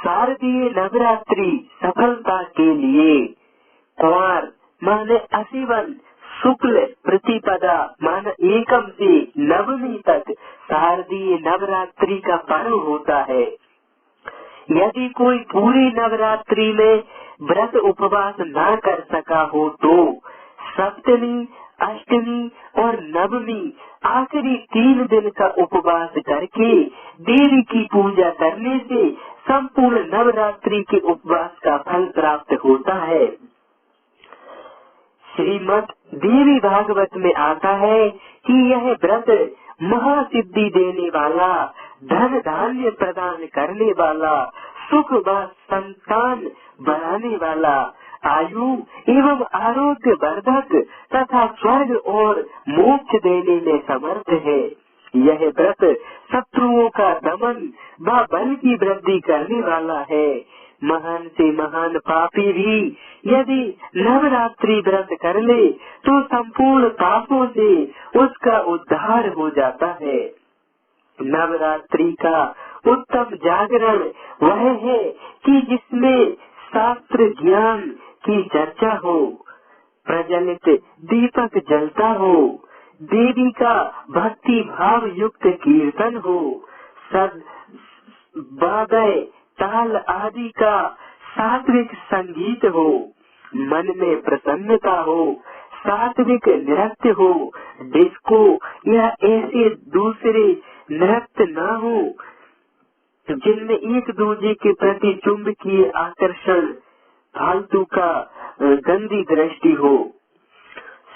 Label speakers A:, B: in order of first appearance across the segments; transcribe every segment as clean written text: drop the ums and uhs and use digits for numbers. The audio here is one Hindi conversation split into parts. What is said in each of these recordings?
A: शारदीय नवरात्रि सफलता के लिए कुंवर माने असीवन शुक्ल प्रतिपदा मान एकम से नवमी तक शारदीय नवरात्रि का पर्व होता है। यदि कोई पूरी नवरात्रि में व्रत उपवास न कर सका हो तो सप्तमी, अष्टमी और नवमी आखिरी 3 दिन का उपवास करके देवी की पूजा करने से संपूर्ण नवरात्रि के उपवास का फल प्राप्त होता है। श्रीमद् देवी भागवत में आता है कि यह व्रत महासिद्धि देने वाला, धन धान्य प्रदान करने वाला, सुख व संतान बढ़ाने वाला, आयु एवं आरोग्य वर्धक तथा स्वर्ग और मोक्ष देने में समर्थ है। यह व्रत शत्रुओं का दमन व बल की वृद्धि करने वाला है। महान से महान पापी भी यदि नवरात्रि व्रत कर ले तो संपूर्ण पापों से उसका उद्धार हो जाता है। नवरात्रि का उत्तम जागरण वह है कि जिसमें शास्त्र ज्ञान की चर्चा हो, प्रज्वलित दीपक जलता हो, देवी का भक्ति भाव युक्त कीर्तन हो, सद वाद्य ताल आदि का सात्विक संगीत हो, मन में प्रसन्नता हो, सात्विक नृत्य हो, डिस्को या ऐसे दूसरे नृत्य न हो जिनमें एक दूसरे के प्रति चुंबकीय आकर्षण, फालतू का गंदी दृष्टि हो।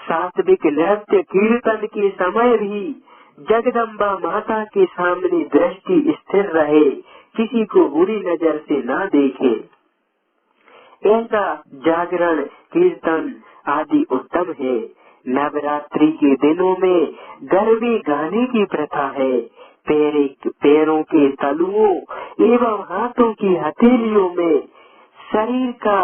A: सात्विक नृत्य कीर्तन के समय भी जगदम्बा माता के सामने दृष्टि स्थिर रहे, किसी को बुरी नजर से ना देखे। ऐसा जागरण कीर्तन आदि उत्तम है। नवरात्रि के दिनों में गरबे गाने की प्रथा है। पैरों के तलुओं एवं हाथों की हथेलियों में शरीर का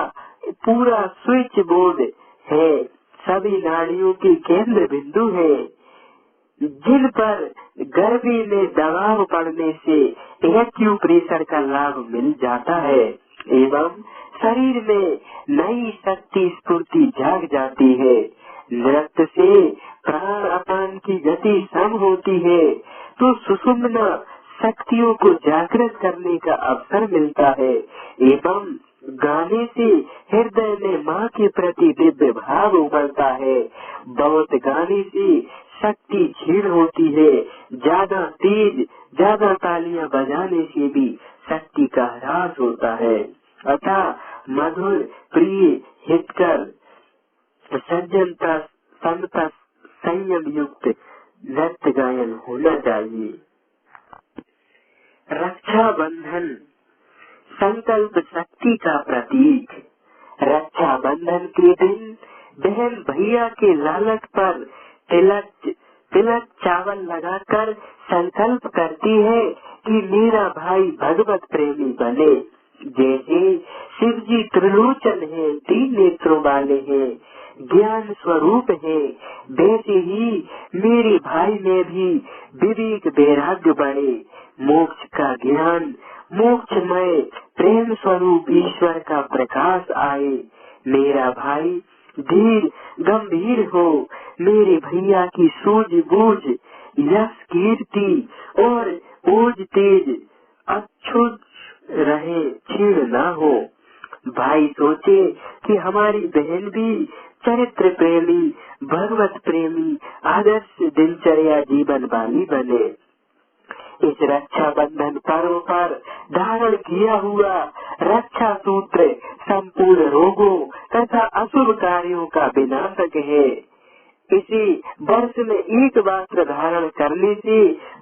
A: पूरा स्विच बोर्ड है। सभी नाड़ियों के केंद्र बिंदु है जिन पर गरबे में दबाव पड़ने से एक्यूप्रेशर का लाभ मिल जाता है एवं शरीर में नई शक्ति स्फूर्ति जाग जाती है। नृत्य से प्राण अपान की गति सम होती है तो सुषुम्ना शक्तियों को जागृत करने का अवसर मिलता है एवं गाने से हृदय में माँ के प्रति दिव्य भाव उमड़ता है। बहुत गाने से शक्ति क्षीण होती है। ज्यादा तेज ज्यादा तालियां बजाने से भी शक्ति का ह्रास होता है। अतः मधुर प्रिय हितकर सज्जनता समता संयम युक्त नृत्य गायन होना चाहिए। रक्षा बंधन संकल्प शक्ति का प्रतीक। रक्षा बंधन के दिन बहन भैया के लालच पर तिलक चावल लगाकर संकल्प करती है कि मेरा भाई भगवत प्रेमी बने। जैसे शिव जी त्रिलोचन है, 3 नेत्रों वाले हैं, ज्ञान स्वरूप है, वैसे ही मेरे भाई में भी विवेक वैराग्य बढ़े, मोक्ष का ज्ञान, मोक्षमय प्रेम स्वरूप ईश्वर का प्रकाश आए। मेरा भाई धीर गंभीर हो, मेरे भैया की सूझबूझ यश कीर्ति और ओज तेज अक्षुत रहे, क्षीण न हो। भाई सोचे कि हमारी बहन भी चरित्र प्रेमी, भगवत प्रेमी, आदर्श दिनचर्या जीवन वाली बने। इस रक्षा बंधन पर्व पर धारण किया हुआ रक्षा सूत्र संपूर्ण रोगों तथा अशुभ कार्यों का विनाशक है। इसे वर्ष में एक वस्त्र धारण करने से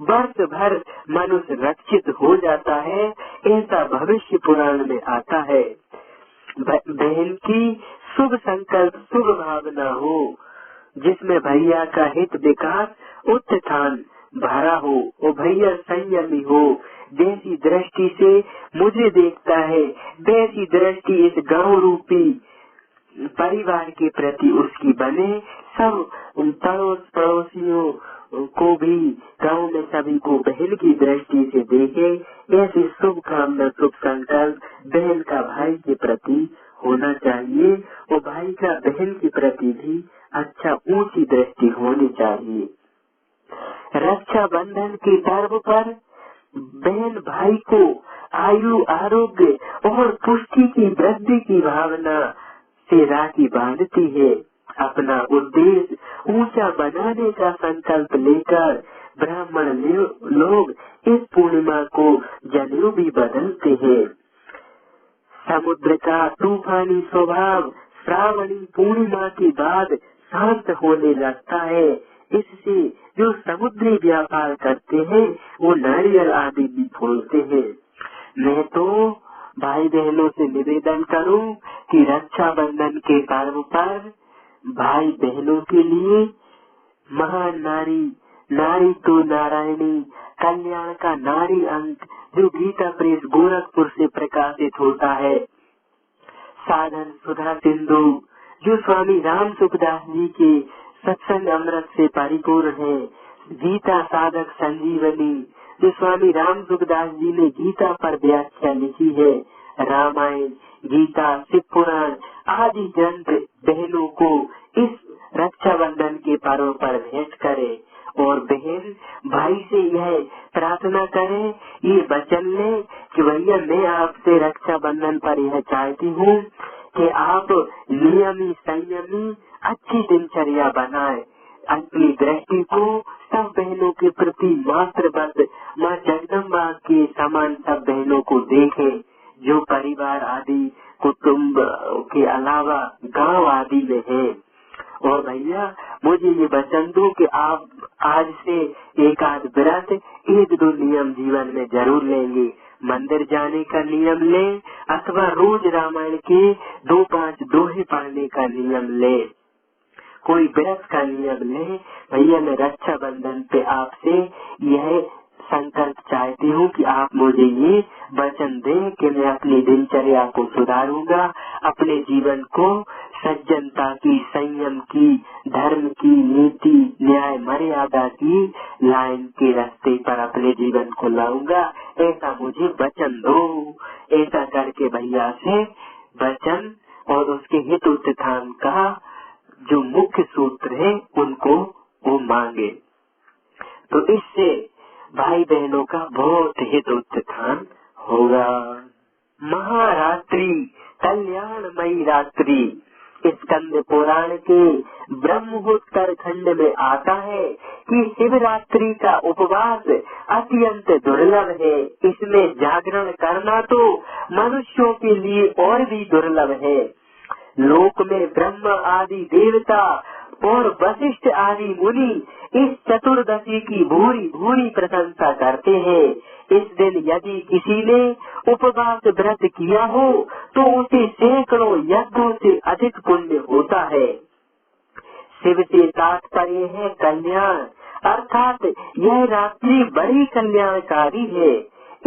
A: वर्ष भर मनुष्य रक्षित हो जाता है, ऐसा भविष्य पुराण में आता है। बहन की शुभ संकल्प शुभ भावना हो, जिसमें भैया का हित विकास उत्थान भरा हो, वो भैया संयमी हो, जैसी दृष्टि से मुझे देखता है वैसी दृष्टि इस गांव रूपी परिवार के प्रति उसकी बने। सब पड़ोसियों को भी गांव में सभी को बहन की दृष्टि से देखे, ऐसी शुभकामना शुभ संकल्प बहन का भाई के प्रति होना चाहिए और भाई का बहन के प्रति भी अच्छा ऊंची दृष्टि होनी चाहिए। रक्षा बंधन के पर्व पर बहन भाई को आयु आरोग्य और पुष्टि की वृद्धि की भावना से राखी बांधती है। अपना उद्देश्य ऊंचा बनाने का संकल्प लेकर ब्राह्मण लोग इस पूर्णिमा को जनेऊ भी बदलते हैं। समुद्र का तूफानी स्वभाव श्रावणी पूर्णिमा के बाद शांत होने लगता है। इससे जो समुद्री व्यापार करते हैं वो नारियल आदि भी फूलते हैं। मैं तो भाई बहनों से निवेदन करूं कि रक्षाबंधन के पर्व पर भाई बहनों के लिए महान नारी तो नारायणी कल्याण का नारी अंक जो गीता प्रेस गोरखपुर से प्रकाशित होता है, साधन सुधा सिंधु जो स्वामी राम सुखदास जी के सत्संग अमृत से परिपूर्ण है, गीता साधक संजीवनी जो स्वामी राम सुखदास जी ने गीता पर व्याख्या लिखी है, रामायण गीता शिव पुराण आदि ग्रंथ बहनों को इस रक्षाबंधन के पर्व पर भेंट करे और बहन भाई से यह प्रार्थना करे, ये वचन ले कि भैया मैं आपसे रक्षाबंधन पर यह चाहती हूँ कि आप नियमी संयमी अच्छी दिनचर्या बनाए, अपनी दृष्टि को सब बहनों के प्रति मात्र बस माँ जगदम्बा के समान सब बहनों को देखे जो परिवार आदि कुटुंब के अलावा गांव आदि में है। और भैया मुझे ये वचन दो कि आप आज से एक आध व्रत एक दो नियम जीवन में जरूर लेंगे। मंदिर जाने का नियम ले अथवा रोज रामायण के 2-5 दोहे पढ़ने का नियम ले, कोई व्रत का नियम ले। भैया मैं रक्षाबंधन पे आपसे यह संकल्प चाहती हूँ कि आप मुझे ये वचन दें कि मैं अपनी दिनचर्या को सुधारूंगा, अपने जीवन को सज्जनता की, संयम की, धर्म की, नीति न्याय मर्यादा की लाइन के रास्ते पर अपने जीवन को लाऊंगा, ऐसा मुझे वचन दो। ऐसा करके भैया से वचन और उसके हित उत्थान का जो मुख्य सूत्र है उनको वो मांगे, तो इससे भाई बहनों का बहुत हित उत्थान होगा। महारात्रि कल्याणमयी रात्रि स्कंद पुराण के ब्रह्मोत्तर खंड में आता है कि शिवरात्रि का उपवास अत्यंत दुर्लभ है। इसमें जागरण करना तो मनुष्यों के लिए और भी दुर्लभ है। लोक में ब्रह्म आदि देवता और वशिष्ठ आदि मुनि इस चतुर्दशी की भूरी भूरी प्रशंसा करते हैं। इस दिन यदि किसी ने उपवास व्रत किया हो तो उसे सैकड़ों यज्ञों से अधिक पुण्य होता है। शिव से तात्पर्य है कल्याण, अर्थात यह रात्रि बड़ी कल्याणकारी है।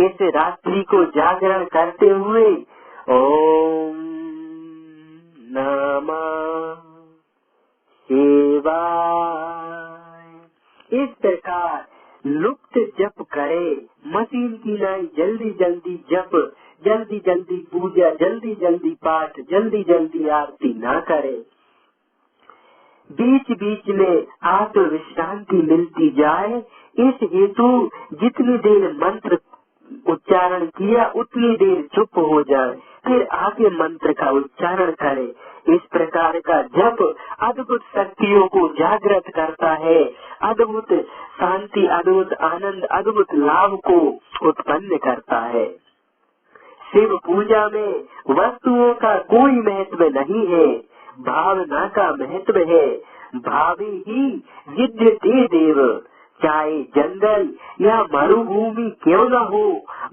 A: इस रात्रि को जागरण करते हुए ओम नमः शिवाय इस प्रकार लुप्त जप करे। मशीन की नाई जल्दी जल्दी जप, जल्दी जल्दी पूजा, जल्दी जल्दी पाठ, जल्दी जल्दी आरती ना करे। बीच बीच में आत्म विश्रांति मिलती जाए, इस हेतु जितनी देर मंत्र उच्चारण किया उतनी देर चुप हो जाए, फिर आगे मंत्र का उच्चारण करे। इस प्रकार का जप अद्भुत शक्तियों को जागृत करता है, अद्भुत शांति, अद्भुत आनंद, अद्भुत लाभ को उत्पन्न करता है। शिव पूजा में वस्तुओं का कोई महत्व नहीं है, भावना का महत्व है। भावी ही विद्यते देव, चाहे जंगल या मरुभूमि क्यों न हो,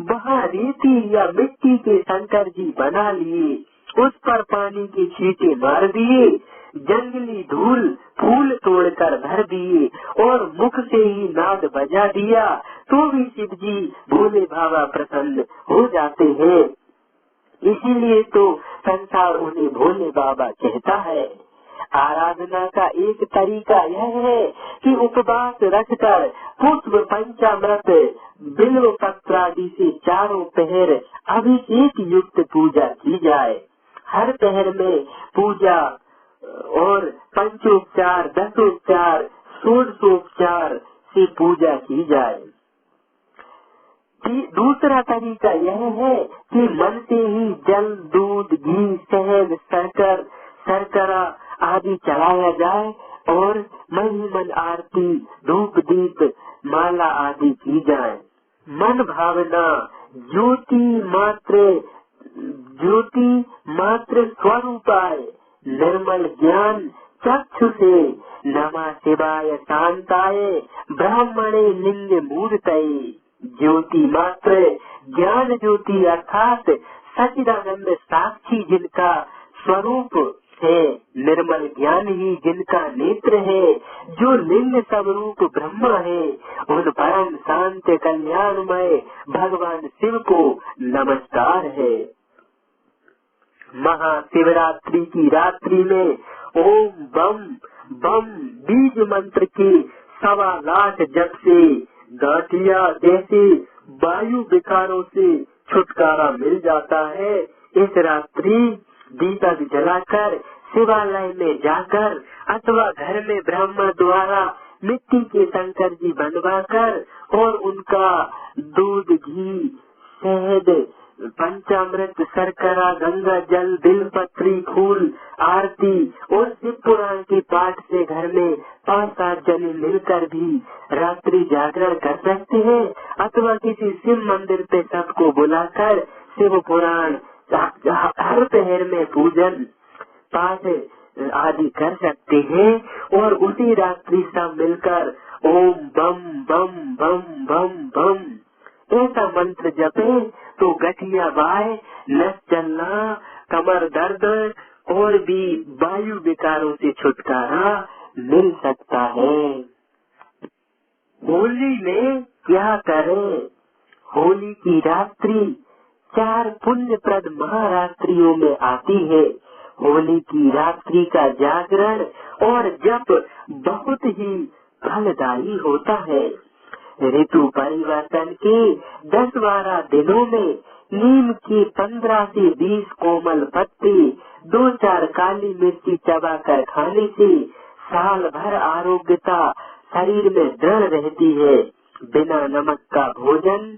A: वहाँ रेती या मिट्टी के शंकर जी बना लिए, उस पर पानी की छींटे मार दिए, जंगली धूल फूल तोड़कर भर दिए और मुख से ही नाद बजा दिया, तो भी शिव जी भोले बाबा प्रसन्न हो जाते हैं। इसीलिए तो संसार उन्हें भोले बाबा कहता है। आराधना का एक तरीका यह है कि उपवास रखकर पुष्प पंचामृत बिल्व पत्र आदि से चारों पहर अभिषेक युक्त पूजा की जाए। हर पहर में पूजा और पंचोपचार, दशोपचार, षोडशोपचार से पूजा की जाए। दूसरा तरीका यह है कि मन से ही जल, दूध, घी, शहद, शर्करा आदि चढ़ाया जाए और मन आरती, धूप, दीप, माला आदि की जाए। मन भावना ज्योति मात्र स्वरूपाय निर्मल ज्ञान चक्षु से नमः शिवाय शांताय ब्राह्मणे लिंग मूर्तये। ज्योति मात्र ज्ञान ज्योति अर्थात सच्चिदानंद साक्षी जिनका स्वरूप है, निर्मल ज्ञान ही जिनका नेत्र है, जो लिंग स्वरूप ब्रह्मा है, उन परम शांत कल्याणमय भगवान शिव को नमस्कार है। महाशिवरात्रि की रात्रि में ओम बम बम बीज मंत्र के 1.25 लाख जप से गांठिया जैसे वायु विकारों से छुटकारा मिल जाता है। इस रात्रि दीपक जलाकर शिवालय में जाकर अथवा घर में ब्राह्मण द्वारा मिट्टी के शंकर जी बनवाकर और उनका दूध, घी, शहद, पंचामृत, शर्करा, गंगा जल, बिलपत्री, फूल, आरती और शिव पुराण के पाठ से घर में 5-7 जने मिलकर भी रात्रि जागरण कर सकते हैं अथवा किसी शिव मंदिर पे सबको बुलाकर शिव पुराण हर पहर में पूजन पाठ आदि कर सकते हैं और उसी रात्रि सब मिलकर ओम बम बम बम बम बम ऐसा मंत्र जपे तो गठिया बाय, नस चलना, कमर दर्द और भी वायु विकारों से छुटकारा मिल सकता है। होली में क्या करें? होली की रात्रि 4 पुण्यप्रद महारात्रियों में आती है। होली की रात्रि का जागरण और जप बहुत ही फलदायी होता है। ऋतु परिवर्तन के 10-12 दिनों में नीम की 15 से 20 कोमल पत्ते 2-4 काली मिर्ची चबाकर खाने से साल भर आरोग्यता शरीर में दृढ़ रहती है। बिना नमक का भोजन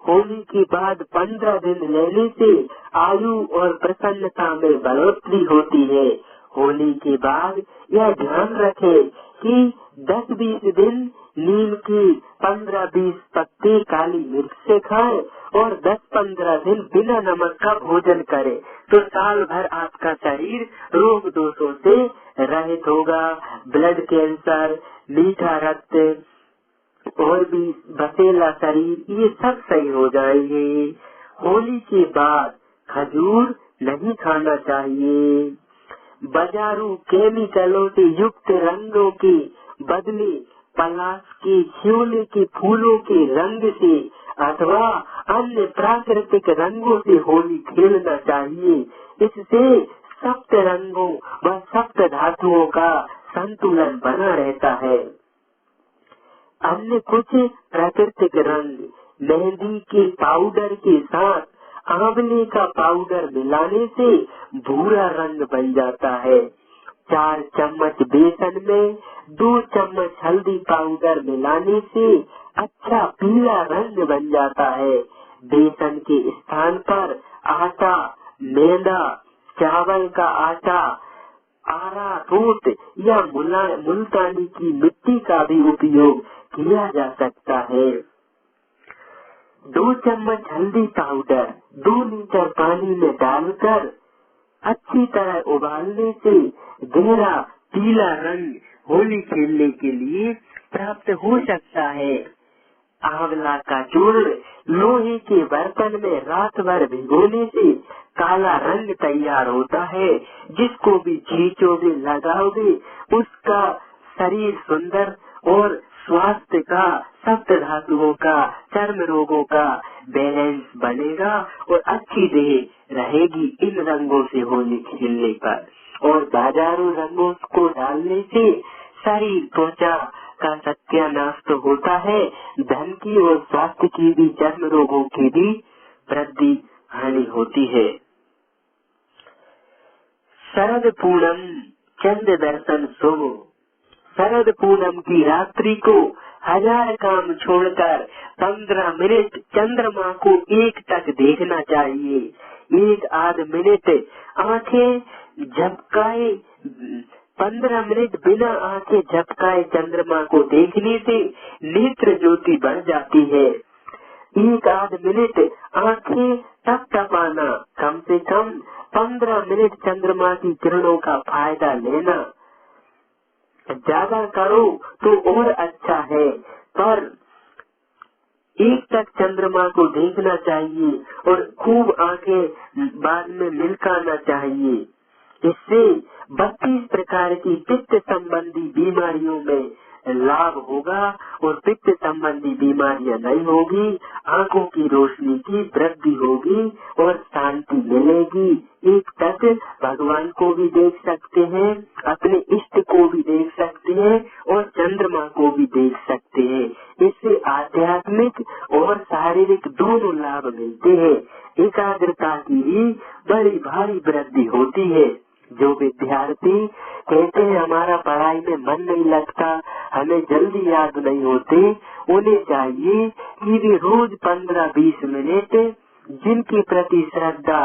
A: होली के बाद 15 दिन लेने से आयु और प्रसन्नता में बढ़ोतरी होती है। होली के बाद यह ध्यान रखें कि 10-20 दिन नीम की 15-20 पत्ते काली मिर्च से खाएं और 10-15 दिन बिना नमक का भोजन करें तो साल भर आपका शरीर रोग दोषों से रहित होगा। ब्लड कैंसर, मीठा रक्त और भी बसेला शरीर ये सब सही हो जाएंगे। होली के बाद खजूर नहीं खाना चाहिए। बाजारू केमिकलों से युक्त रंगों के बदले पलाश के, शिवले के फूलों के रंग से अथवा अन्य प्राकृतिक रंगों से होली खेलना चाहिए। इससे सप्त रंगों व सप्त धातुओं का संतुलन बना रहता है। अन्य कुछ प्राकृतिक रंग मेहंदी के पाउडर के साथ आंवले का पाउडर मिलाने से भूरा रंग बन जाता है। 4 चम्मच बेसन में 2 चम्मच हल्दी पाउडर मिलाने से अच्छा पीला रंग बन जाता है। बेसन के स्थान पर आटा, मैदा, चावल का आटा, अरारोट या मुल्तानी की मिट्टी का भी उपयोग किया जा सकता है। 2 चम्मच हल्दी पाउडर 2 लीटर पानी में डालकर अच्छी तरह उबालने से गहरा पीला रंग होली खेलने के लिए प्राप्त हो सकता है। आंवला का चूर्ण लोहे के बर्तन में रात भर भिगोने से काला रंग तैयार होता है। जिसको भी खींचोगे, लगाओगे उसका शरीर सुंदर और स्वास्थ्य का, सप्त धातुओं का, चर्म रोगों का बैलेंस बनेगा और अच्छी देह रहेगी इन रंगों से होली खेलने पर। और बाजारों रंगों को डालने से शरीर त्वचा का सत्यानाश तो होता है, धन की और स्वास्थ्य की भी, चर्म रोगों की भी वृद्धि हानि होती है। शरद पूनम चंद्र दर्शन शुभ। शरद पूनम की रात्रि को 1000 काम छोड़कर 15 मिनट चंद्रमा को एकटक देखना चाहिए। एक आध मिनट आंखें झपकाए, 15 मिनट बिना आंखें झपकाए चंद्रमा को देखने से नेत्र ज्योति बढ़ जाती है। एक आध मिनट आंखें टपटपाना, कम से कम 15 मिनट चंद्रमा की किरणों का फायदा लेना। ज्यादा करो तो और अच्छा है, पर एक तक चंद्रमा को देखना चाहिए और खूब आंखें बाद में मिलकाना चाहिए। इससे 32 प्रकार की पित्त संबंधी बीमारियों में लाभ होगा और पित्त संबंधी बीमारियां नहीं होगी, आंखों की रोशनी की वृद्धि होगी और शांति मिलेगी। एक तक भगवान को भी देख सकते हैं, अपने इष्ट को भी देख सकते हैं और चंद्रमा को भी देख सकते हैं। इससे आध्यात्मिक और शारीरिक दोनों लाभ मिलते हैं। एकाग्रता की भी बड़ी भारी वृद्धि होती है। जो विद्यार्थी कहते हैं हमारा पढ़ाई में मन नहीं लगता, हमें जल्दी याद नहीं होते, उन्हें चाहिए कि वे रोज 15-20 मिनट जिनके प्रति श्रद्धा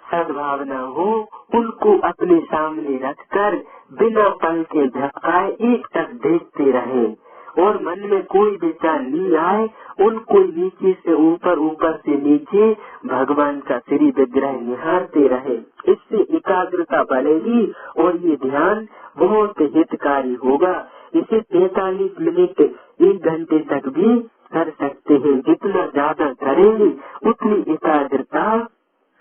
A: सद्भावना हो उनको अपने सामने रखकर बिना पल के झपकाए एक तक देखते रहें और मन में कोई विचार नहीं आए, उनको नीचे से ऊपर, ऊपर से नीचे भगवान का श्री विग्रह निहारते रहे। इससे एकाग्रता बढ़ेगी और ये ध्यान बहुत हितकारी होगा। इसे 45 मिनट 1 घंटे तक भी कर सकते हैं। जितना ज्यादा करेंगे उतनी एकाग्रता,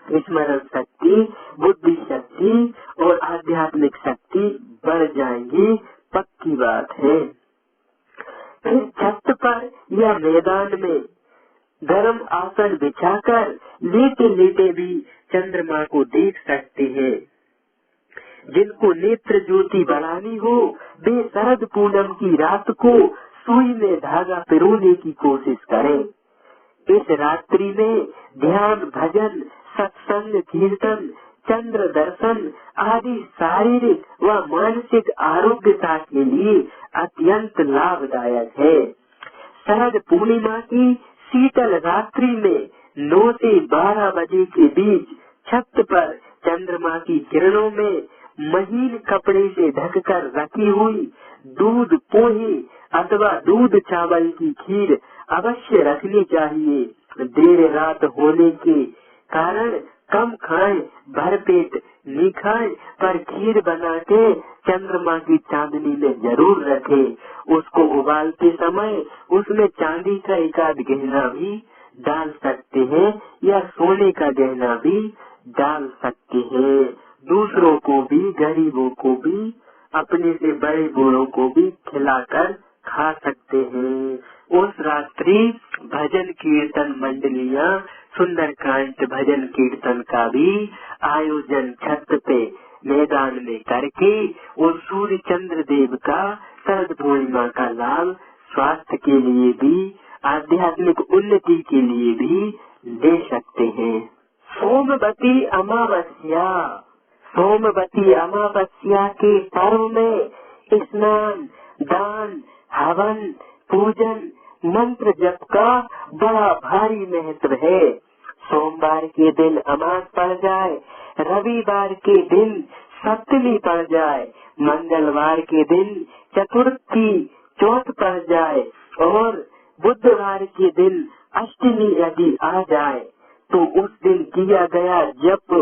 A: स्मरण शक्ति, बुद्धि शक्ति और आध्यात्मिक शक्ति बढ़ जाएंगी, पक्की बात है। फिर छत पर या मैदान में गर्म आसन बिछाकर लेटे लेटे भी चंद्रमा को देख सकते हैं। जिनको नेत्र ज्योति बढ़ानी हो वे शरद पूनम की रात को सुई में धागा पिरोने की कोशिश करें। इस रात्रि में ध्यान, भजन, सत्संग, कीर्तन, चंद्र दर्शन आदि शारीरिक व मानसिक आरोग्यता के लिए अत्यंत लाभदायक है। शरद पूर्णिमा की शीतल रात्रि में 9 से 12 बजे के बीच छत पर चंद्रमा की किरणों में महीन कपड़े से ढककर रखी हुई दूध पोहे अथवा दूध चावल की खीर अवश्य रखनी चाहिए। देर रात होने के कारण कम खाएं, भरपेट नहीं खाएं, पर खीर बना के चंद्रमा की चांदनी में जरूर रखें। उसको उबालते समय उसमें चांदी का एक आध गहना भी डाल सकते हैं या सोने का गहना भी डाल सकते हैं। दूसरों को भी, गरीबों को भी, अपने से बड़े बूढ़ों को भी खिलाकर खा सकते हैं। उस रात्रि भजन कीर्तन मंडलियां, सुंदरकांड भजन कीर्तन का भी आयोजन छत पे मैदान में करके और सूर्य चंद्र देव का शरद पूर्णिमा का लाभ स्वास्थ्य के लिए भी, आध्यात्मिक उन्नति के लिए भी ले सकते हैं। सोमवती अमावस्या। सोमवती अमावस्या के पर्व में स्नान, दान, हवन, पूजन, मंत्र जप का बड़ा भारी महत्व है। सोमवार के दिन अमास पड़ जाए, रविवार के दिन सप्तमी पड़ जाए, मंगलवार के दिन चतुर्थी चौथ पड़ जाए और बुधवार के दिन अष्टमी यदि आ जाए तो उस दिन किया गया जप,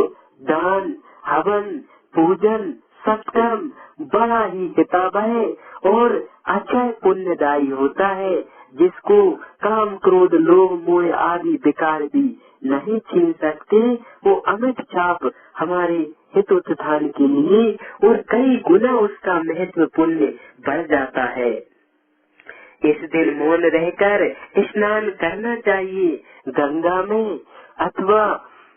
A: दान, हवन, पूजन, सत्कर्म बड़ा ही हिताब है और अक्षय पुण्यदायी होता है, जिसको काम, क्रोध, लोभ, मोह आदि विकार भी नहीं छीन सकते। वो अमिट छाप हमारे हित उत्थान के लिए और कई गुना उसका महत्व पुण्य बढ़ जाता है। इस दिन मौन रहकर स्नान करना चाहिए, गंगा में अथवा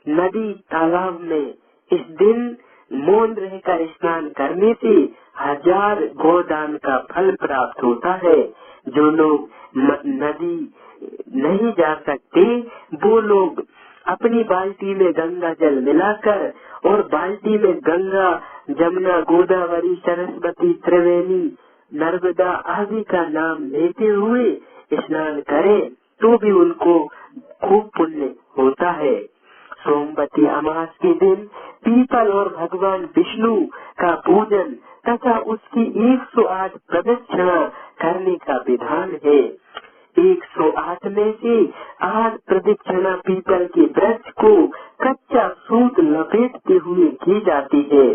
A: नदी, तालाब में। इस दिन मौन रहकर स्नान करने से 1000 गोदान का फल प्राप्त होता है। जो लोग नदी नहीं जा सकते वो लोग अपनी बाल्टी में गंगा जल मिलाकर और बाल्टी में गंगा, जमुना, गोदावरी, सरस्वती, त्रिवेणी, नर्मदा आदि का नाम लेते हुए स्नान करें तो भी उनको खूब पुण्य होता है। सोमवती अमास के दिन पीपल और भगवान विष्णु का पूजन तथा उसकी 108 प्रदक्षिणा करने का विधान है। 108 में से 8 प्रदक्षिणा पीपल के वृक्ष को कच्चा सूत लपेटते हुए की जाती है।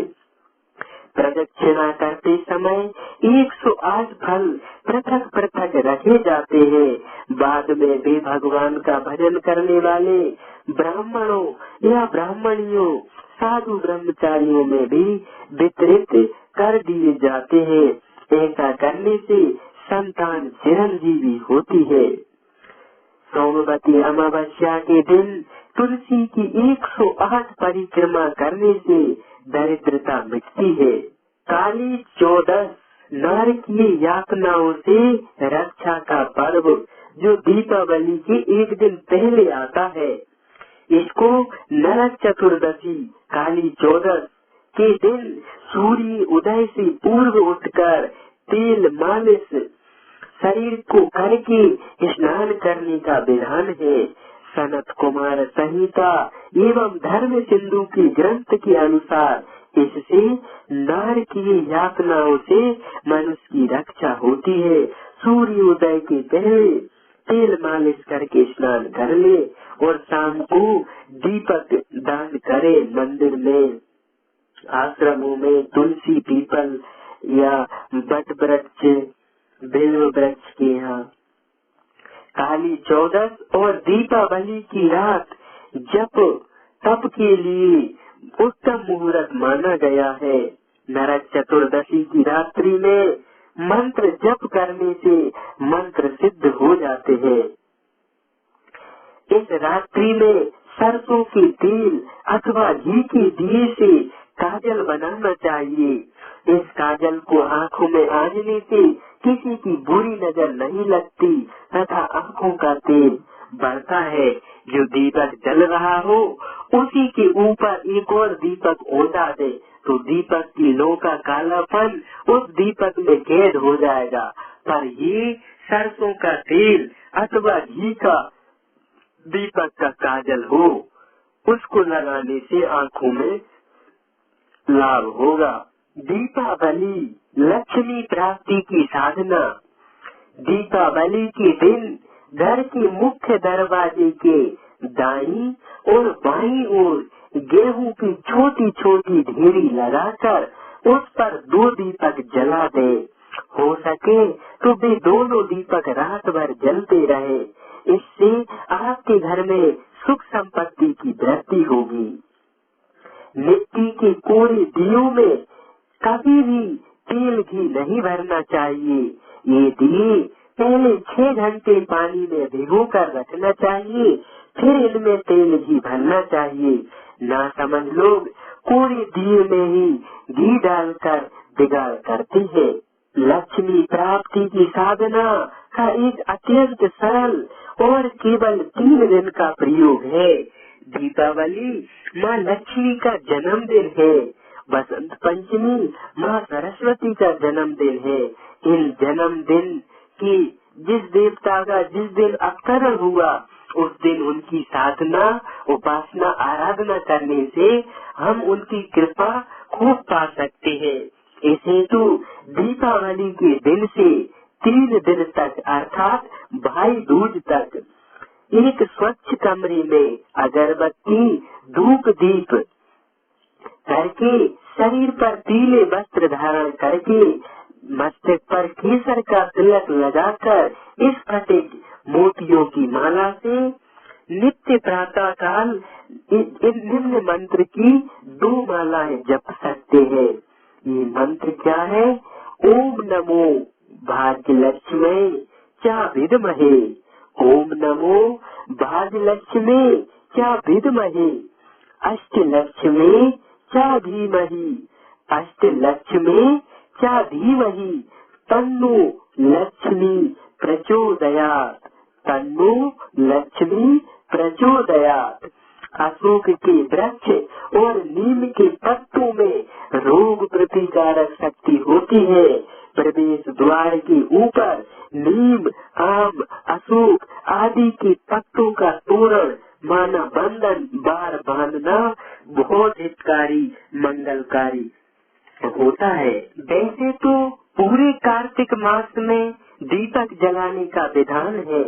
A: प्रदक्षिणा करते समय 108 फल पृथक पृथक रखे जाते हैं। बाद में भी भगवान का भजन करने वाले ब्राह्मणों या ब्राह्मणियों, साधु ब्रह्मचारियों में भी वितरित कर दिए जाते हैं। ऐसा करने से संतान चिरंजीवी होती है। सोमवती अमावस्या के दिन तुलसी की 108 परिक्रमा करने से दरिद्रता मिटती है। काली चौदस नारकीय यातनाओं से रक्षा का पर्व जो दीपावली के एक दिन पहले आता है, इसको नरक चतुर्दशी काली चौदस के दिन सूर्य उदय से पूर्व उठकर तेल मालिश शरीर को करके स्नान करने का विधान है। सनत कुमार संहिता एवं धर्म सिंधु की ग्रंथ के अनुसार इससे नारकीय यातनाओं से मनुष्य की रक्षा होती है। सूर्य उदय के पहले तेल मालिश करके स्नान कर ले और शाम को दीपक दान करे। मंदिर में, आश्रमों में तुलसी, पीपल या बट वृक्ष, बेल वृक्ष के यहाँ काली चौदस और दीपावली की रात जप तप के लिए उत्तम मुहूर्त माना गया है। नरक चतुर्दशी की रात्रि में मंत्र जप करने से मंत्र सिद्ध हो जाते हैं। इस रात्रि में सरसों के तेल अथवा घी के दिए से काजल बनाना चाहिए। इस काजल को आँखों में आजने से किसी की बुरी नजर नहीं लगती तथा आँखों का तेज बढ़ता है। जो दीपक जल रहा हो उसी के ऊपर एक और दीपक ओढ़ा दे तो दीपक की लो का कालापन उस दीपक में कैद हो जाएगा। पर ये सरसों का तेल अथवा घी का दीपक का काजल हो, उसको लगाने से आँखों में लाभ होगा। दीपावली लक्ष्मी प्राप्ति की साधना। दीपावली के दिन घर के मुख्य दरवाजे के दाईं और बाईं ओर गेहूं की छोटी छोटी ढेरी लगाकर उस पर 2 दीपक जला दे। हो सके तो वे दोनों दीपक रात भर जलते रहे। इससे आपके घर में सुख संपत्ति की वृद्धि होगी। मिट्टी के कोरे दियों में कभी भी तेल घी नहीं भरना चाहिए। ये दिए पहले 6 घंटे पानी में भिगो कर रखना चाहिए, फिर इनमें तेल घी भरना चाहिए। ना समझ लोग कोरे दिए में ही घी डालकर बिगाड़ करते हैं। लक्ष्मी प्राप्ति की साधना का एक अत्यंत सरल और केवल 3 दिन का प्रयोग है। दीपावली माँ लक्ष्मी का जन्मदिन है। बसंत पंचमी माँ सरस्वती का जन्मदिन है। इन जन्मदिन की जिस देवता का जिस दिन अवतरण हुआ उस दिन उनकी साधना, उपासना, आराधना करने से हम उनकी कृपा खूब पा सकते हैं। इस हेतु दीपावली के दिन से 3 दिन तक अर्थात भाई दूज तक एक स्वच्छ कमरे में अगरबत्ती, धूप दीप करके, शरीर पर पीले वस्त्र धारण करके, मस्तक पर केसर का तिलक लगाकर इस प्रतीक मोतियों की माला से नित्य प्रातः काल इन निम्न मंत्र की 2 मालाएं जप सकते हैं। ये मंत्र क्या है? ओम नमो भाग्यलक्ष्मी क्या विद्महे, ओम नमो भाग्यलक्ष्मी क्या विद्महे, अष्टलक्ष्मी चा धीमहि अष्ट लक्ष्मी चा धीमहि तन्नो लक्ष्मी प्रचोदयात्, तन्नो लक्ष्मी प्रचोदयात्। अशोक के वृक्ष और नीम के पत्तों में रोग प्रतिकारक शक्ति होती है। प्रवेश द्वार के ऊपर नीम, आम, अशोक आदि के पत्तों का तोरण माना बंधन बार बांधना बहुत हितकारी मंगलकारी होता है। वैसे तो पूरे कार्तिक मास में दीपक जलाने का विधान है,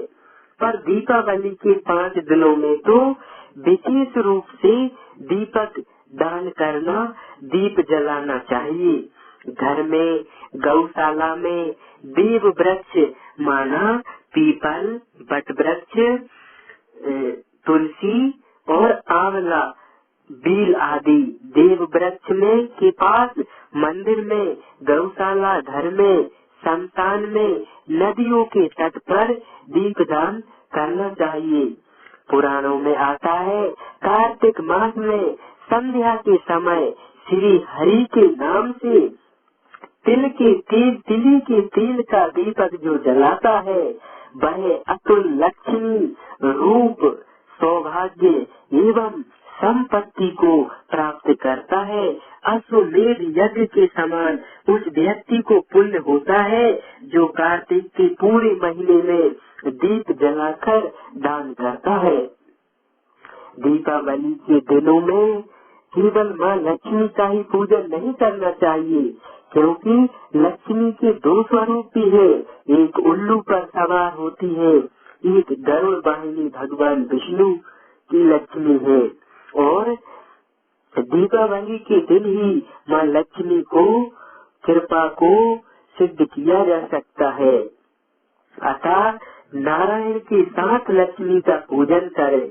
A: पर दीपावली के 5 दिनों में तो विशेष रूप से दीपक दान करना, दीप जलाना चाहिए। घर में, गौशाला में देव वृक्ष माना पीपल, बट वृक्ष, तुलसी और आंवला, बील आदि देव वृक्ष में के पास, मंदिर में, गौशाला, घर में, शमशान में, नदियों के तट पर दीपदान करना चाहिए। पुराणों में आता है कार्तिक मास में संध्या के समय श्री हरि के नाम से तिली के तेल का दीपक जो जलाता है वह अतुल लक्ष्मी रूप, सौभाग्य एवं संपत्ति को प्राप्त करता है। अश्वमेध यज्ञ के समान उस व्यक्ति को पुण्य होता है जो कार्तिक के पूरे महीने में दीप जलाकर दान करता है। दीपावली के दिनों में केवल माँ लक्ष्मी का ही पूजन नहीं करना चाहिए, क्योंकि लक्ष्मी के 2 स्वरूप भी है। एक उल्लू पर सवार होती है, एक गरुड़ वाहिनी भगवान विष्णु की लक्ष्मी है। और दीपावली के दिन ही माँ लक्ष्मी को कृपा को सिद्ध किया जा सकता है। अतः नारायण के साथ लक्ष्मी का पूजन करें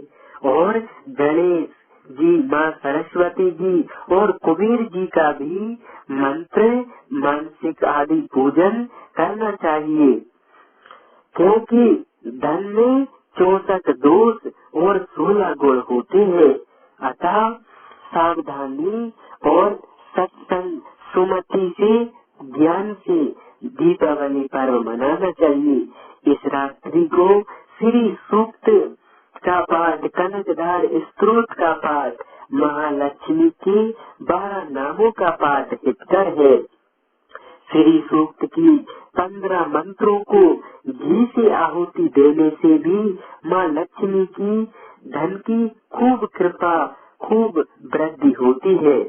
A: और गणेश जी, माँ सरस्वती जी और कुबेर जी का भी मंत्र, मानसिक आदि पूजन करना चाहिए, क्योंकि धन में 64 दोष और 16 गुण होते हैं। अतः सावधानी और सत्संग सुमति से, ज्ञान से दीपावली पर्व मनाना चाहिए। इस रात्रि को श्री सूक्त का पाठ, कनकधार स्तोत्र का पाठ, महालक्ष्मी के 12 नामों का पाठ हितकर है। श्री सूक्त की 15 मंत्रों को घी से आहुति देने से भी माँ लक्ष्मी की धन की खूब कृपा, खूब वृद्धि होती है।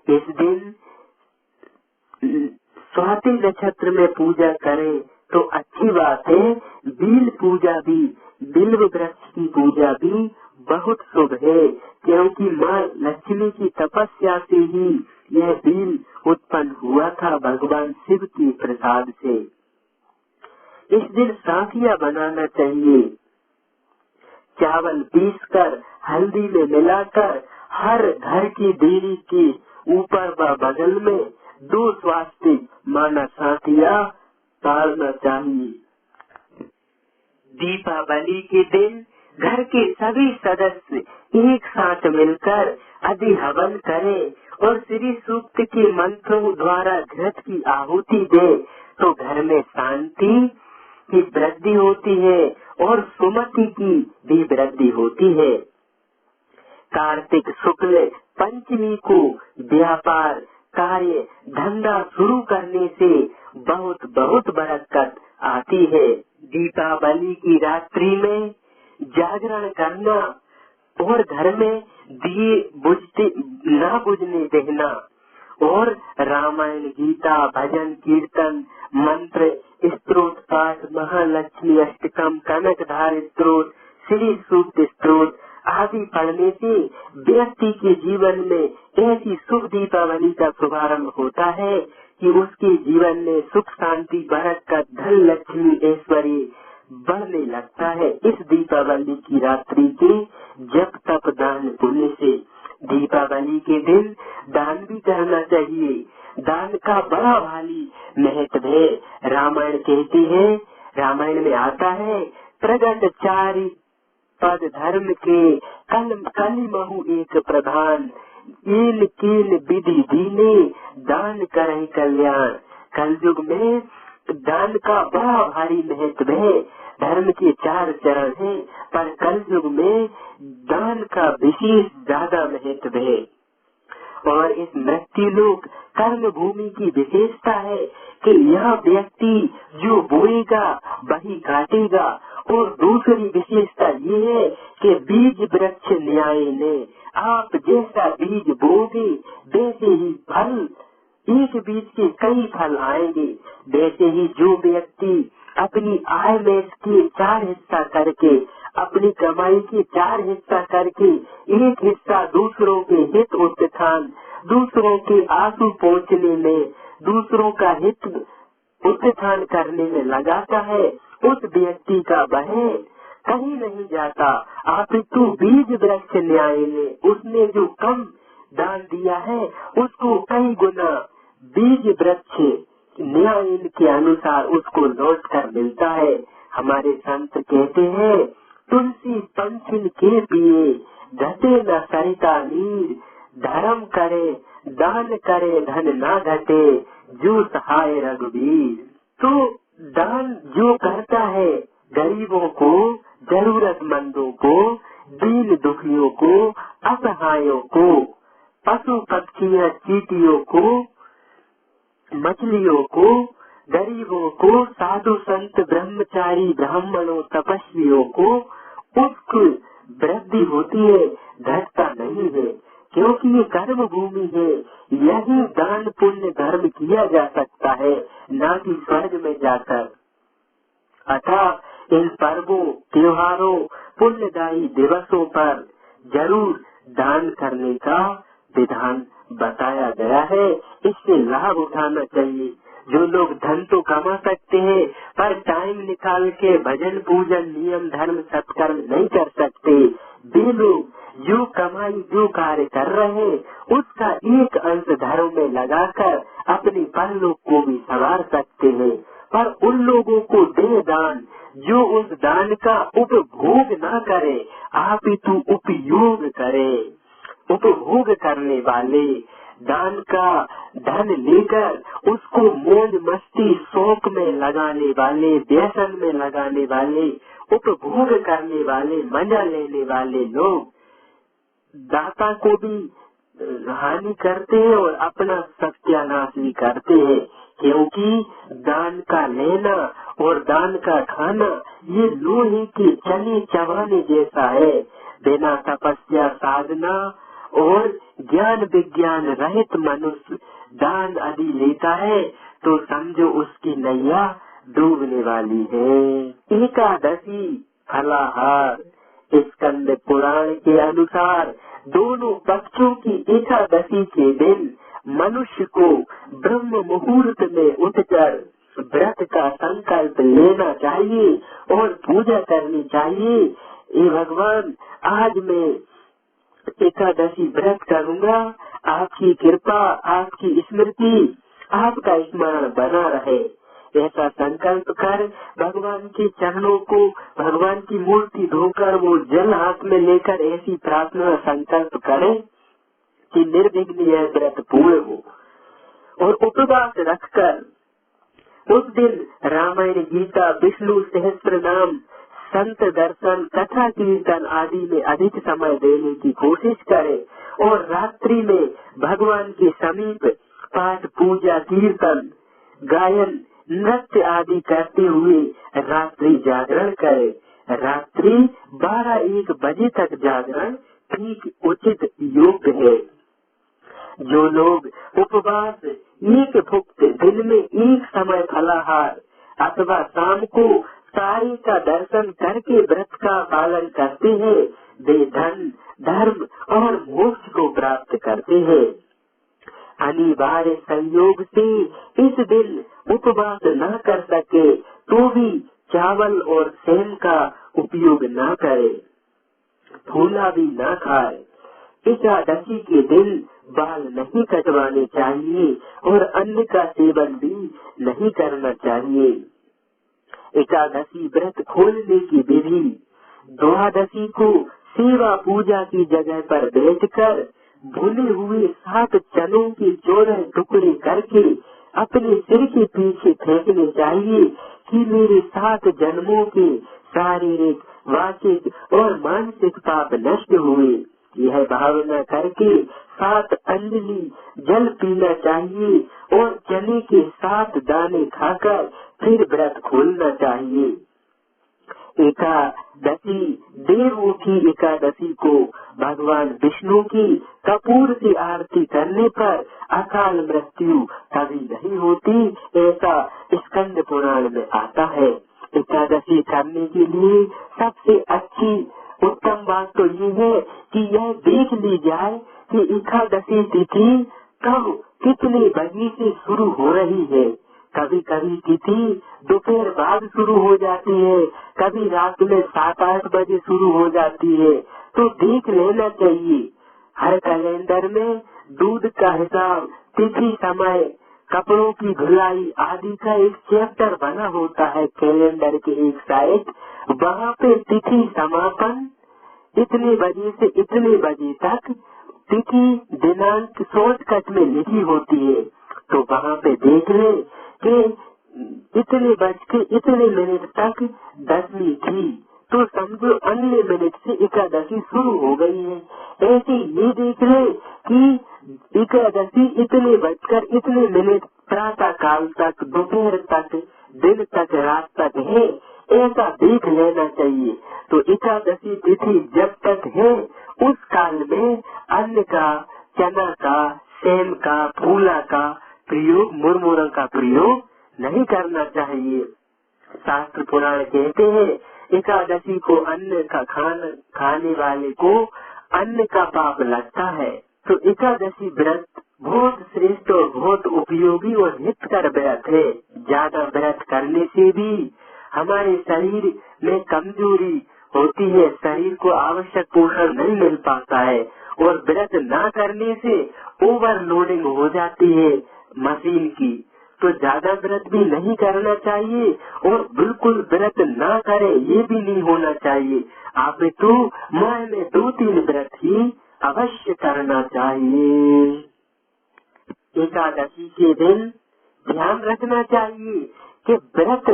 A: इस दिन स्वाति नक्षत्र में पूजा करें तो अच्छी बात है। बिल्व पूजा भी, बिल्व वृक्ष की पूजा भी बहुत शुभ है, क्योंकि माँ लक्ष्मी की तपस्या से ही यह बिल्व उत्पन्न हुआ था भगवान शिव के प्रसाद से। इस दिन साखिया बनाना चाहिए। चावल पीसकर हल्दी में मिलाकर हर घर की देवी के ऊपर व बगल में 2 स्वास्तिक माना साथिया डालना चाहिए। दीपावली के दिन घर के सभी सदस्य एक साथ मिलकर अधि हवन करें और श्री सूक्त के मंत्रों द्वारा घृत की आहुति दे तो घर में शांति की वृद्धि होती है और सुमति की भी वृद्धि होती है। कार्तिक शुक्ल पंचमी को व्यापार, कार्य, धंधा शुरू करने से बहुत बहुत बरकत आती है। दीपावली की रात्रि में जागरण करना और घर में दिए न बुझने देना और रामायण, गीता, भजन, कीर्तन, मंत्र, स्तोत्र पाठ, महालक्ष्मी अष्टकम, कनकधार स्तोत्र, श्री सूक्त स्तोत्र आदि पढ़ने से व्यक्ति के जीवन में ऐसी शुभ दीपावली का शुभारंभ होता है कि उसके जीवन में सुख, शांति, बरकत, धन, लक्ष्मी, ऐश्वर्य बढ़ने लगता है। इस दीपावली की रात्रि के जप तप दान पुण्य से दीपावली के दिन दान भी करना चाहिए। दान का बड़ा भारी महत्व है। रामायण कहती है, रामायण में आता है, प्रगट चारि पद धर्म के कल महु एक प्रधान, इन कीन विधि दीने दान करहि कल्याण। कलयुग में दान का बड़ा भारी महत्व है। धर्म के 4 चरण हैं, पर कलयुग में दान का विशेष ज्यादा महत्व है। और इस मृत्यु लोक कर्म भूमि की विशेषता है कि यह व्यक्ति जो बोएगा वही काटेगा। और दूसरी विशेषता ये है कि बीज वृक्ष न्याय ने, आप जैसा बीज बोगे वैसे ही फल, एक बीज के कई फल आएंगे। वैसे ही जो व्यक्ति अपनी आय में के 4 हिस्सा करके, अपनी कमाई के 4 हिस्सा करके, एक हिस्सा दूसरों के हित उत्थान, दूसरों के आंसू पोंछने में, दूसरों का हित उत्थान करने में लगाता है, उस व्यक्ति का वह कहीं नहीं जाता। अपितु बीज वृक्ष न्याय ने, उसने जो कम दान दिया है उसको कई गुना बीज वृक्ष न्याय के अनुसार उसको लौट कर मिलता है। हमारे संत कहते हैं, तुलसी पंखिन के पिए घटे न सरिता नीर, धर्म करे दान करे धन ना घटे, जो सहाय रघुवीर। तो दान जो करता है गरीबों को, जरूरतमंदों को, दीन दुखियों को, असहायों को, पशु पक्षियों चींटियों को, मछलियों को, गरीबों को, साधु संत ब्रह्मचारी ब्राह्मणों तपस्वियों को, उसकी वृद्धि होती है, घटता नहीं है। क्योंकि ये कर्म भूमि है, यही दान पुण्य धर्म किया जा सकता है, न कि स्वर्ग में जाकर। अतः इन पर्वों त्योहारों पुण्यदायी दिवसों पर जरूर दान करने का विधान बताया गया है। इससे लाभ उठाना चाहिए। जो लोग धन तो कमा सकते हैं पर टाइम निकाल के भजन पूजन नियम धर्म सत्कर्म नहीं कर सकते, वे लोग जो कमाई जो कार्य कर रहे हैं उसका एक अंश धर्म में लगाकर अपने परलोक को भी संवार सकते हैं। पर उन लोगों को दे दान जो उस दान का उपभोग न करे, अपितु उपयोग करे। उपभोग करने वाले, दान का धन लेकर उसको मौज मस्ती शौक में लगाने वाले, व्यसन में लगाने वाले, उपभोग करने वाले, मजा लेने वाले लोग दाता को भी हानि करते हैं और अपना सत्यानाश भी करते हैं। क्योंकि दान का लेना और दान का खाना ये लोहे के चने चबाने जैसा है। बिना तपस्या साधना और ज्ञान विज्ञान रहित मनुष्य दान आदि लेता है तो समझो उसकी नैया डूबने वाली है। एकादशी फलाहार, स्कंद पुराण के अनुसार दोनों पक्षों की एकादशी के दिन मनुष्य को ब्रह्म मुहूर्त में उठकर व्रत का संकल्प लेना चाहिए और पूजा करनी चाहिए। ये भगवान, आज मैं एकादशी व्रत करूंगा, आपकी कृपा, आपकी स्मृति, आपका स्मरण बना रहे, ऐसा संकल्प कर भगवान के चरणों को, भगवान की मूर्ति धोकर वो जल हाथ में लेकर ऐसी प्रार्थना संकल्प करें कि निर्विघ्न यह व्रत पूर्ण हो। और उपवास रखकर उस दिन रामायण गीता विष्णु सहस्त्र नाम संत दर्शन कथा कीर्तन आदि में अधिक समय देने की कोशिश करें और रात्रि में भगवान के समीप पाठ पूजा कीर्तन गायन नृत्य आदि करते हुए रात्रि जागरण करें। रात्रि 12-1 बजे तक जागरण ठीक उचित योग्य है। जो लोग उपवास एक भुक्त दिन में एक समय फलाहार अथवा शाम को तारे का दर्शन करके व्रत का पालन करते हैं, वे धन धर्म और मोक्ष को प्राप्त करते हैं। अनिवार्य संयोग से इस दिन उपवास न कर सके तो भी चावल और सेम का उपयोग न करे, फूला भी न खाए। एकादशी के दिन बाल नहीं कटवाने चाहिए और अन्न का सेवन भी नहीं करना चाहिए। एकादशी व्रत खोलने की विधि, द्वादशी को सेवा पूजा की जगह पर बैठकर भुने हुए 7 चनों के 14 टुकड़े करके अपने सिर के पीछे फेंकने चाहिए कि मेरे 7 जन्मों के शारीरिक, वाचिक और मानसिक पाप नष्ट हुए। यह भावना करके 7 अंजलि जल पीना चाहिए और चने के 7 दाने खाकर फिर व्रत खोलना चाहिए। एकादशी देवमुखी एकादशी को भगवान विष्णु की कपूर से आरती करने पर अकाल मृत्यु कभी नहीं होती, ऐसा स्कंद पुराण में आता है। एकादशी करने के लिए सबसे अच्छी उत्तम बात तो ये है कि यह देख ली जाए कि एकादशी तिथि कब कितने बजे से शुरू हो रही है। कभी कभी तिथि दोपहर बाद शुरू हो जाती है, कभी रात में 7-8 बजे शुरू हो जाती है, तो देख लेना चाहिए। हर कैलेंडर में दूध का हिसाब, तिथि, समय, कपड़ों की धुलाई आदि का एक चैप्टर बना होता है कैलेंडर के एक साइड। वहाँ पे तिथि समापन इतने बजे से इतने बजे तक तिथि दिनांक शॉर्टकट में लिखी होती है, तो वहाँ पे देख ले कि इतने बज के इतने मिनट तक दसवीं थी, तो समझो अगले मिनट से एकादशी शुरू हो गई है। ऐसे ये देख ले कि एकादशी इतने बजकर इतने मिनट प्रातः काल तक, दोपहर तक, दिन तक, रात तक है, ऐसा देख लेना चाहिए। तो एकादशी तिथि जब तक है उस काल में अन्न का, चना का, सेम का, फूला का प्रयोग, मुरमुरा का प्रयोग नहीं करना चाहिए। शास्त्र पुराण कहते हैं एकादशी को अन्न का खाने वाले को अन्न का पाप लगता है। तो एकादशी व्रत बहुत श्रेष्ठ और बहुत उपयोगी और हितकर व्रत है। ज्यादा व्रत करने से भी हमारे शरीर में कमजोरी होती है, शरीर को आवश्यक पोषण नहीं मिल पाता है, और व्रत ना करने से ओवरलोडिंग हो जाती है मशीन की। तो ज्यादा व्रत भी नहीं करना चाहिए और बिल्कुल व्रत ना करे ये भी नहीं होना चाहिए। आप तो माह में 2-3 व्रत ही अवश्य करना चाहिए। एकादशी के दिन ध्यान रखना चाहिए कि व्रत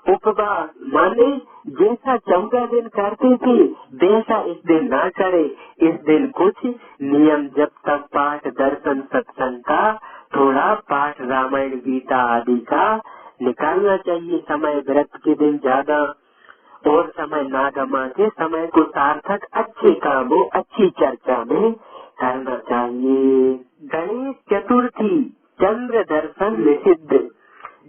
A: उपवास माने जैसा 14 दिन करते थे वैसा इस दिन ना करे। इस दिन कुछ नियम जब तक पाठ, दर्शन, सत्संग का थोड़ा पाठ, रामायण, गीता आदि का निकालना चाहिए समय व्रत के दिन ज्यादा, और समय ना गमा के समय को सार्थक अच्छे कामों, अच्छी चर्चा में करना चाहिए। गणेश चतुर्थी चंद्र दर्शन निषिद्ध।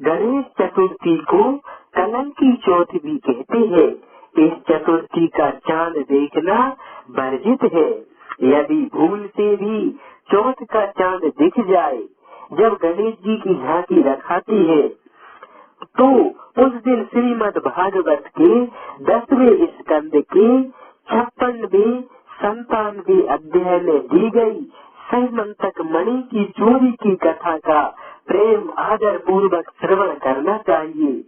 A: गणेश चतुर्थी को कलंक की चौथ भी कहते हैं। इस चतुर्थी का चांद देखना वर्जित है। यदि भूल से भी चौथ का चांद दिख जाए जब गणेश जी की झांकी रखाती है, तो उस दिन श्रीमद् भागवत के 10वें स्कंद के 56वें अध्याय में दी गई सैमंतक मणि की चोरी की कथा का प्रेम आदर पूर्वक श्रवण करना चाहिए।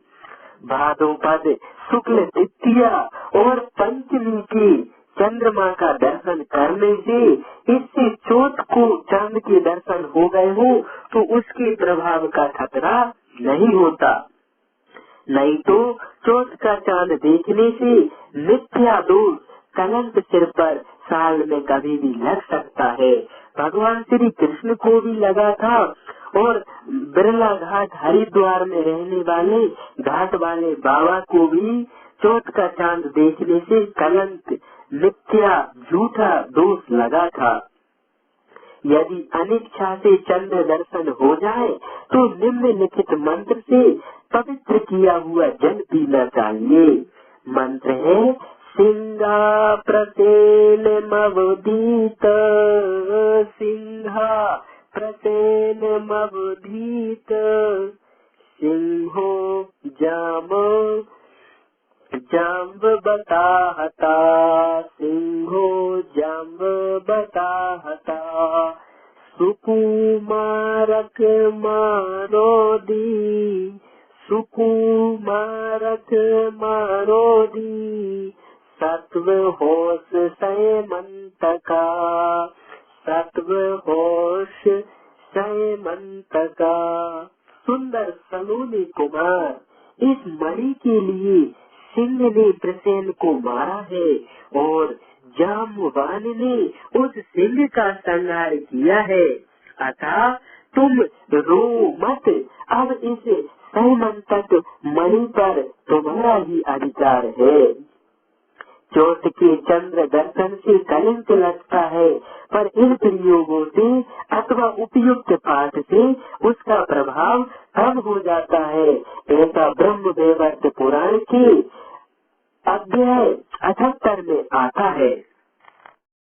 A: भादोपद शुक्ल तृतीया और पंचमी के चंद्रमा का दर्शन करने से, इससे चौथ को चांद के दर्शन हो गए हो तो उसके प्रभाव का खतरा नहीं होता। नहीं तो चौथ का चांद देखने से मिथ्या दोष, कलंक सिर पर साल में कभी भी लग सकता है। भगवान श्री कृष्ण को भी लगा था, और बिरला घाट हरिद्वार में रहने वाले घाट वाले बाबा को भी चौथ का चांद देखने से कलंक, मिथ्या, झूठा दोष लगा था। यदि अनिच्छा से चंद्र दर्शन हो जाए तो निम्नलिखित मंत्र से पवित्र किया हुआ जल पीना चाहिए। मंत्र है सिंहा प्रसेन मवदीत, सिंहा प्रसेन मवदीत, सिंहो जाम्ब बताहता, सिंहो जाम्ब बताहता, सुकुमारक मारोदी, सुकुमारक मारोदी, सत्व होश संयमंतका, सत्व होश संयमंत का। सुंदर सलोनी कुमार, इस मणि के लिए सिंह ने प्रसेन को मारा है और जामवान ने उस सिंह का संहार किया है। अतः तुम रो मत, अब इस संयमंतक मणि पर तुम्हारा ही अधिकार है। चोट के चंद्र दर्शन से कलंक लगता है, पर इन प्रयोगों से अथवा उपयुक्त पाठ से उसका प्रभाव कम हो जाता है। ऐसा ब्रह्म वैवर्त पुराण के अध्याय 78 में आता है।